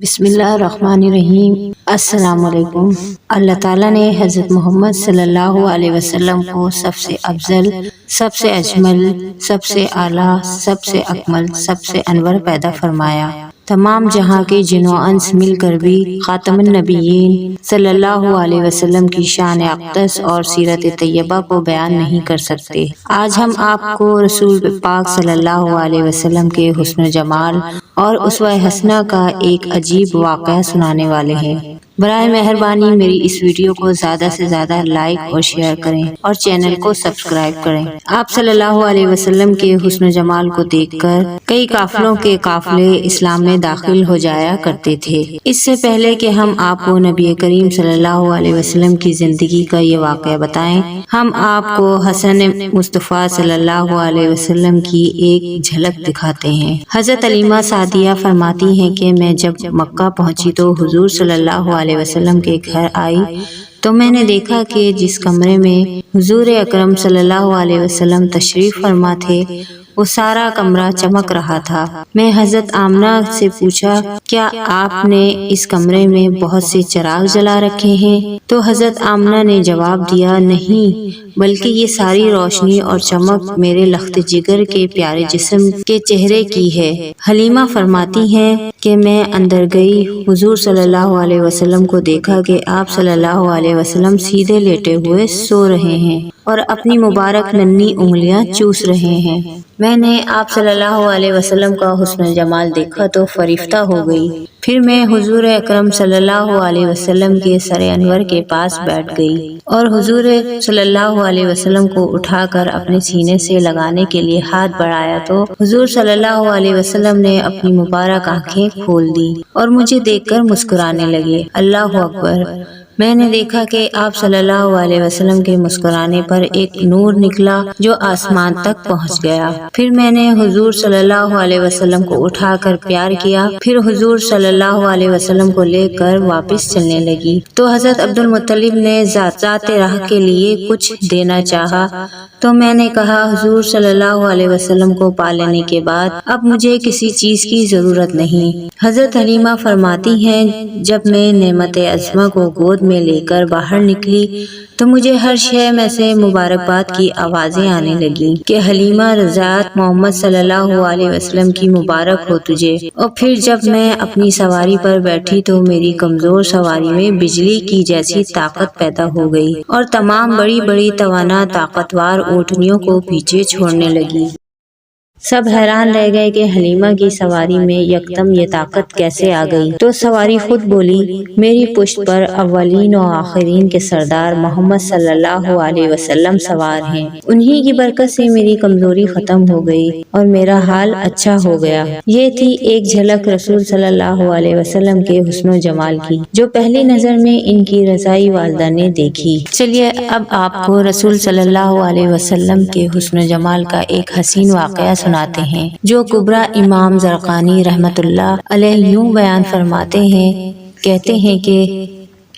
بسم اللہ الرحمن الرحیم۔ السلام علیکم۔ اللہ تعالیٰ نے حضرت محمد صلی اللہ علیہ وسلم کو سب سے افضل، سب سے اجمل، سب سے اعلیٰ، سب سے اکمل، سب سے انور پیدا فرمایا۔ تمام جہاں کے جن و انس مل کر بھی خاتم النبیین صلی اللہ علیہ وسلم کی شان اقدس اور سیرت طیبہ کو بیان نہیں کر سکتے۔ آج ہم آپ کو رسول پاک صلی اللہ علیہ وسلم کے حسن و جمال اور اسوہ حسنہ کا ایک عجیب واقعہ سنانے والے ہیں۔ برائے مہربانی میری اس ویڈیو کو زیادہ سے زیادہ لائک اور شیئر کریں اور چینل کو سبسکرائب کریں۔ آپ صلی اللہ علیہ وسلم کے حسن و جمال کو دیکھ کر کئی قافلوں کے قافلے اسلام میں داخل ہو جایا کرتے تھے۔ اس سے پہلے کہ ہم آپ کو نبی کریم صلی اللہ علیہ وسلم کی زندگی کا یہ واقعہ بتائیں، ہم آپ کو حسن مصطفیٰ صلی اللہ علیہ وسلم کی ایک جھلک دکھاتے ہیں۔ حضرت علیمہ سعدیہ فرماتی ہیں کہ میں جب مکہ پہنچی تو حضور صلی اللہ علیہ وسلم کے گھر آئی تو میں نے دیکھا کہ جس کمرے میں حضور اکرم صلی اللہ علیہ وسلم تشریف فرما تھے وہ سارا کمرہ چمک رہا تھا۔ میں حضرت آمنہ سے پوچھا، کیا آپ نے اس کمرے میں بہت سے چراغ جلا رکھے ہیں؟ تو حضرت آمنہ نے جواب دیا، نہیں، بلکہ یہ ساری روشنی اور چمک میرے لخت جگر کے پیارے جسم کے چہرے کی ہے۔ حلیمہ فرماتی ہیں کہ میں اندر گئی، حضور صلی اللہ علیہ وسلم کو دیکھا کہ آپ صلی اللہ علیہ وسلم سیدھے لیٹے ہوئے سو رہے ہیں اور اپنی مبارک ننھی انگلیاں چوس رہے ہیں۔ میں نے آپ صلی اللہ علیہ وسلم کا حسن جمال دیکھا تو فریفتہ ہو گئی۔ پھر میں حضور اکرم صلی اللہ علیہ وسلم کے سر انور کے پاس بیٹھ گئی اور حضور صلی اللہ علیہ وسلم کو اٹھا کر اپنے سینے سے لگانے کے لیے ہاتھ بڑھایا تو حضور صلی اللہ علیہ وسلم نے اپنی مبارک آنکھیں کھول دی اور مجھے دیکھ کر مسکرانے لگے۔ اللہ اکبر! میں نے دیکھا کہ آپ صلی اللہ علیہ وسلم کے مسکرانے پر ایک نور نکلا جو آسمان تک پہنچ گیا۔ پھر میں نے حضور صلی اللہ علیہ وسلم کو اٹھا کر پیار کیا، پھر حضور صلی اللہ علیہ وسلم کو لے کر واپس چلنے لگی تو حضرت عبد المطلب نے ذات راہ کے لیے کچھ دینا چاہا تو میں نے کہا، حضور صلی اللہ علیہ وسلم کو پا لینے کے بعد اب مجھے کسی چیز کی ضرورت نہیں۔ حضرت حلیمہ فرماتی ہیں، جب میں نعمت عظمہ کو گود میں لے کر باہر نکلی تو مجھے ہر شے میں سے مبارکباد کی آوازیں آنے لگیں کہ حلیمہ رضاعت محمد صلی اللہ علیہ وسلم کی مبارک ہو تجھے۔ اور پھر جب میں اپنی سواری پر بیٹھی تو میری کمزور سواری میں بجلی کی جیسی طاقت پیدا ہو گئی اور تمام بڑی بڑی توانا طاقتور اونٹنیوں کو پیچھے چھوڑنے لگی۔ سب حیران رہ گئے کہ حلیمہ کی سواری میں یکدم یہ طاقت کیسے آ گئی تو سواری خود بولی، میری پشت پر اولین و آخرین کے سردار محمد صلی اللہ علیہ وسلم سوار ہیں، انہی کی برکت سے میری کمزوری ختم ہو گئی اور میرا حال اچھا ہو گیا۔ یہ تھی ایک جھلک رسول صلی اللہ علیہ وسلم کے حسن و جمال کی جو پہلی نظر میں ان کی رضائی والدہ نے دیکھی۔ چلیے اب آپ کو رسول صلی اللہ علیہ وسلم کے حسن و جمال کا ایک حسین واقعہ سناتے ہیں جو کبریٰ امام زرقانی رحمۃ اللہ علیہ یوں بیان فرماتے ہیں، کہتے ہیں کہ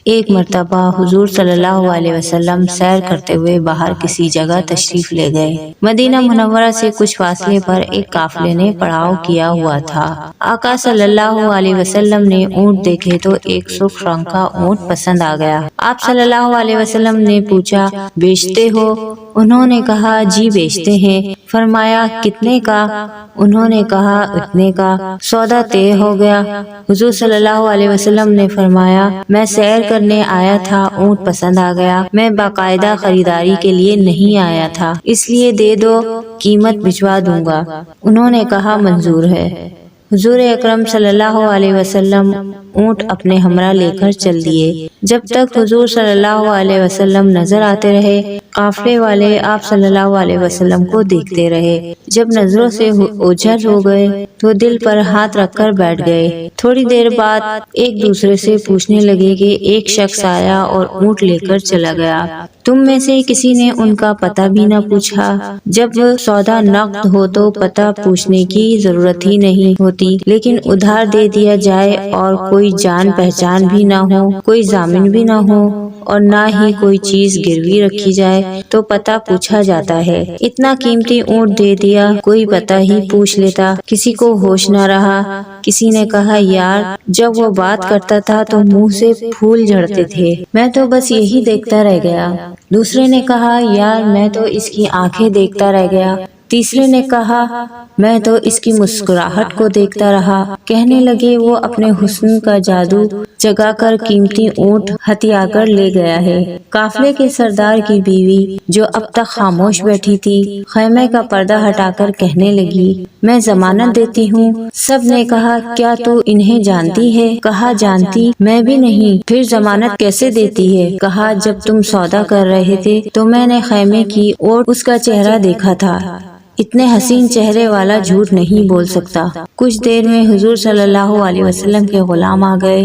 ایک مرتبہ حضور صلی اللہ علیہ وسلم سیر کرتے ہوئے باہر کسی جگہ تشریف لے گئے۔ مدینہ منورہ سے کچھ فاصلے پر ایک قافلے نے پڑاؤ کیا ہوا تھا۔ آقا صلی اللہ علیہ وسلم نے اونٹ دیکھے تو ایک سرخ رنگ کا اونٹ پسند آ گیا۔ آپ صلی اللہ علیہ وسلم نے پوچھا، بیچتے ہو؟ انہوں نے کہا، جی بیچتے ہیں۔ فرمایا، کتنے کا؟ انہوں نے کہا، اتنے کا۔ سودا طے ہو گیا۔ حضور صلی اللہ علیہ وسلم نے فرمایا، میں سیر کرنے آیا تھا، اونٹ پسند آ گیا، میں باقاعدہ خریداری کے لیے نہیں آیا تھا، اس لیے دے دو، قیمت بھجوا دوں گا۔ انہوں نے کہا، منظور ہے۔ حضور اکرم صلی اللہ علیہ وسلم اونٹ اپنے ہمراہ لے کر چل دیے۔ جب تک حضور صلی اللہ علیہ وسلم نظر آتے رہے، قافلے والے آپ صلی اللہ علیہ وسلم کو دیکھتے رہے۔ جب نظروں سے اوجھل ہو گئے تو دل پر ہاتھ رکھ کر بیٹھ گئے۔ تھوڑی دیر بعد ایک دوسرے سے پوچھنے لگے کہ ایک شخص آیا اور اونٹ لے کر چلا گیا، تم میں سے کسی نے ان کا پتہ بھی نہ پوچھا؟ جب سودا نقد ہو تو پتہ پوچھنے کی ضرورت ہی نہیں ہوتی۔ ہوتی، لیکن ادھار دے دیا جائے اور کوئی جان پہچان بھی نہ ہو، کوئی ضامن بھی نہ ہو اور نہ ہی کوئی چیز گروی رکھی جائے تو پتہ پوچھا جاتا ہے۔ اتنا قیمتی اونٹ دے دیا، کوئی پتہ ہی پوچھ لیتا، کسی کو ہوش نہ رہا۔ کسی نے کہا یار جب وہ بات کرتا تھا تو منہ سے پھول جھڑتے تھے، میں تو بس یہی دیکھتا رہ گیا۔ دوسرے نے کہا یار میں تو اس کی آنکھیں دیکھتا رہ گیا۔ تیسرے نے کہا میں تو اس کی مسکراہٹ کو دیکھتا رہا۔ کہنے لگے وہ اپنے حسن کا جادو جگا کر قیمتی اونٹ ہتھیا کر لے گیا ہے۔ قافلے کے سردار کی بیوی جو اب تک خاموش بیٹھی تھی، خیمے کا پردہ ہٹا کر کہنے لگی میں ضمانت دیتی ہوں۔ سب نے کہا کیا تو انہیں جانتی ہے؟ کہا جانتی میں بھی نہیں، پھر ضمانت کیسے دیتی ہے؟ کہا جب تم سودا کر رہے تھے تو میں نے خیمے کی اور اس کا چہرہ دیکھا تھا، اتنے حسین چہرے والا جھوٹ نہیں بول سکتا۔ کچھ دیر میں حضور صلی اللہ علیہ وسلم کے غلام آ گئے،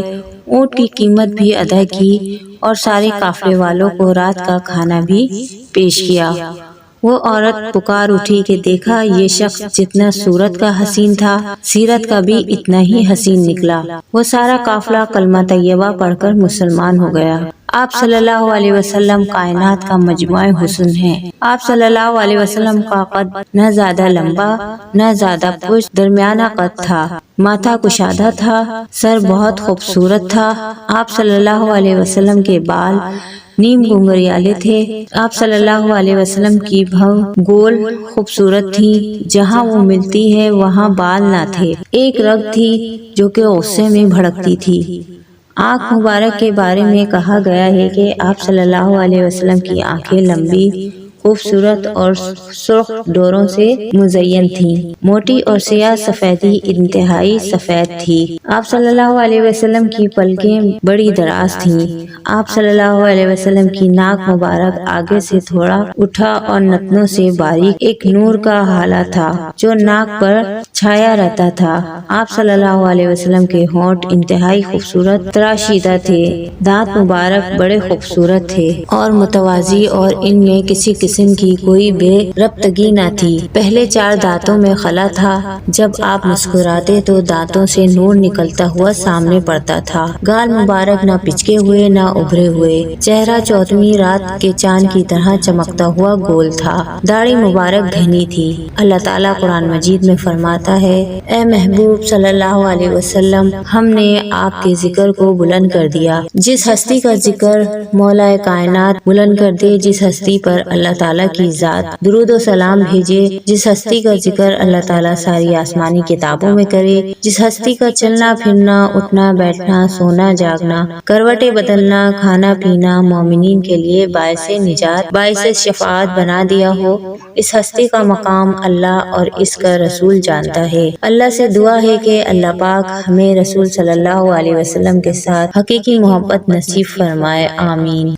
اونٹ کی قیمت بھی ادا کی اور سارے قافلے والوں کو رات کا کھانا بھی پیش کیا۔ وہ عورت پکار اٹھی کہ دیکھا یہ شخص جتنا صورت کا حسین تھا، سیرت کا بھی اتنا ہی حسین نکلا۔ وہ سارا قافلہ کلمہ طیبہ پڑھ کر مسلمان ہو گیا۔ آپ صلی اللہ علیہ وسلم کائنات کا مجموعہ حسن ہے۔ آپ صلی اللہ علیہ وسلم کا قد نہ زیادہ لمبا نہ زیادہ پشت، درمیانہ قد تھا، ماتھا کشادہ تھا، سر بہت خوبصورت تھا۔ آپ صلی اللہ علیہ وسلم کے بال نیم گھنگریالے تھے۔ آپ صلی اللہ علیہ وسلم کی بھو گول خوبصورت تھی، جہاں وہ ملتی ہے وہاں بال نہ تھے۔ ایک رگ تھی جو کہ غصے میں بھڑکتی تھی۔ آنکھ مبارک کے بارے میں کہا گیا ہے کہ آپ صلی اللہ علیہ وسلم کی آنکھیں لمبی، خوبصورت اور سرخ ڈوروں سے مزین تھیں، موٹی اور سیاہ سفیدی انتہائی سفید تھی۔ آپ صلی اللہ علیہ وسلم کی پلکیں بڑی دراز تھیں۔ آپ صلی اللہ علیہ وسلم کی ناک مبارک آگے سے تھوڑا اٹھا اور نتنوں سے باریک ایک نور کا ہالہ تھا جو ناک پر چھایا رہتا تھا۔ آپ صلی اللہ علیہ وسلم کے ہونٹ انتہائی خوبصورت تراشیدہ تھے، دانت مبارک بڑے خوبصورت تھے اور متوازی اور ان میں کسی قسم کی کوئی بے ربطگی نہ تھی۔ پہلے 4 دانتوں میں خلا تھا، جب آپ مسکراتے تو دانتوں سے نور نکلتا ہوا سامنے پڑتا تھا۔ گال مبارک نہ پچکے ہوئے نہ ابھرے ہوئے، چہرہ 14ویں رات کے چاند کی طرح چمکتا ہوا گول تھا، داڑھی مبارک گھنی تھی۔ اللہ تعالیٰ قرآن مجید میں فرماتا ہے اے محبوب صلی اللہ علیہ وسلم ہم نے آپ کے ذکر کو بلند کر دیا۔ جس ہستی کا ذکر مولا کائنات بلند کر دے، جس ہستی پر اللہ تعالیٰ کی ذات درود و سلام بھیجے، جس ہستی کا ذکر اللہ تعالیٰ ساری آسمانی کتابوں میں کرے، جس ہستی کا چلنا پھرنا، اٹھنا بیٹھنا، سونا جاگنا، کروٹیں بدلنا، کھانا پینا مومنین کے لیے باعث نجات، باعث شفاعت بنا دیا ہو، اس ہستی کا مقام اللہ اور اس کا رسول جانتا ہے۔ اللہ سے دعا ہے کہ اللہ پاک ہمیں رسول صلی اللہ علیہ وسلم کے ساتھ حقیقی محبت نصیب فرمائے، آمین۔